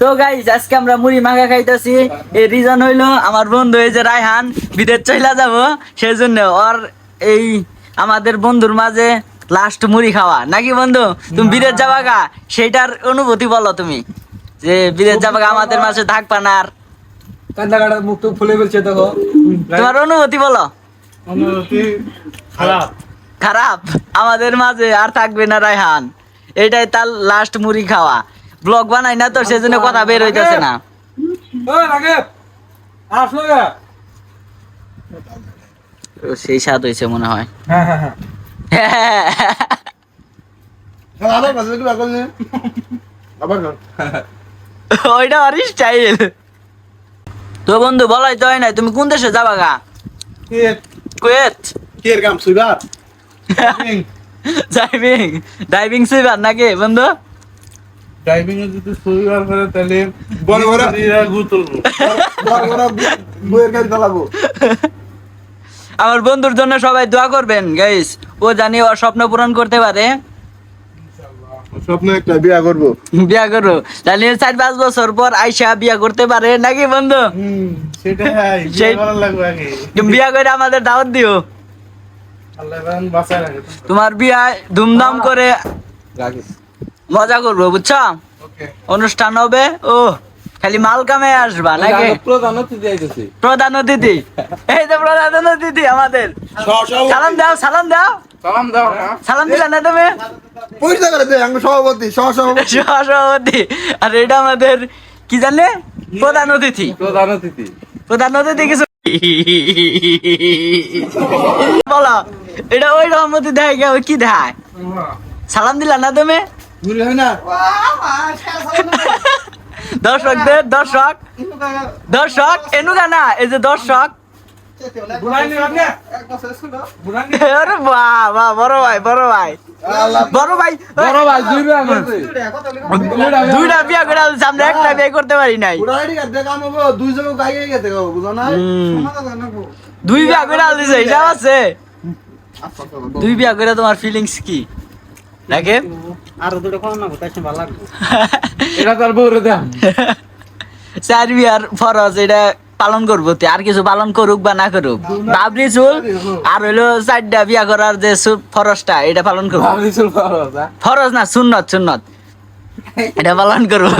তো গাইস আজকে আমরা মুড়ি মাখা খাইতেছি। এই রিজন হইলো আমার বন্ধু এই যে রায়হান বিদেশ চলে যাব, সেই জন্য ওর এই আমাদের বন্ধুর মাঝে লাস্ট মুড়ি খাওয়া নাকি বন্ধু? তুমি বিদেশ যাবা গা, সেইটার অনুভূতি বলো তুমি, যে বিদেশ যাবা গা আমাদের মাঝে থাকবা না আর কান্দাকাটা মুখ তো ফুলে ফেলছে দেখো। তোমার অনুভূতি বলো। অনুভূতি খারাপ। খারাপ, আমাদের মাঝে আর থাকবে না রায়হান, এটাই তার লাস্ট মুড়ি খাওয়া। ব্লগ বানাই না তো সেজন্য কথা বের হইতেছে না। সেই স্বাদ হয়েছে মনে হয়। ওইটা আর স্টাইল। তো বন্ধু বলাই তো হয় নাই, তুমি কোন দেশে যাবা গা? কুয়েত। ডাইভিং, ডাইভিং সুইবার নাকি বন্ধু? ড্রাইভিং এ যদি সুইবার করে তাহলে বড় বড় গুতলবো, বড় বড় বইয়ের কাজ চালাবো। আমার বন্ধুর জন্য সবাই দোয়া করবেন গাইস, ও জানি ওর স্বপ্ন পূরণ করতে পারে। স্বপ্ন একটা বিয়া করবো, বিয়া করবো তাহলে 4-5 বছর পর আইসা বিয়া করতে পারে নাকি বন্ধু? সেটাই বিয়া করা লাগবে আগে। তুমি বিয়া করে আমাদের দাওয়াত দিও। আল্লাহ বাঁচায় রাখে। তোমার বিয়া ধুমধাম করে মজা করবো, বুঝছো? অনুষ্ঠান হবে, ও খালি মাল কামে আসবা নাকি? প্রধান অতিথি আইতেছে। প্রধান অতিথি, এই তো প্রধান অতিথি আমাদের। সালাম দাও, সালাম দাও। সালাম দাও না, সালাম দিলা না তুমি? পরিচয় করে দে আঙ্গ সভাপতি, সহসভাপতি। সভাপতি। আর এটা আমাদের কি জানে, প্রধান অতিথি। প্রধান অতিথি, প্রধান অতিথি কিছু বলো, এটা ওই রহমতি দেয় গে, ওই কি দেয়? সালাম দিলা না তুমি? বুঝলি হয় না? দর্শকদের, দর্শক দর্শক এনুকা না, এই যে দর্শক। আরে বাহ বাহ, বড় ভাই, বড় ভাই, বড় ভাই, বড় ভাই দুই বিয়া করছে। দুইটা বিয়া করে আনছি, আমরা একটা বিয়ে করতে পারি নাই। দুই জন গাইয়ে গেছে বুঝো না? দুই বিয়া করে আনছে, এটা আছে। দুই বিয়া করে তোমার ফিলিংস কি লাগে? আর দুটো কোন না তাই ভালো লাগবে। এটা তার বউরে দাও। 4 বিয়ার ফরজ, এটা পালন করবো, আর কিছু পালন করুক বা না করুক, বাবরি চুল আর হইলো 4টা বিয়া করার যে ফরজটা, এটা পালন করবো। ফরজ না, সুন্নত, সুন্নত, এটা পালন করবো।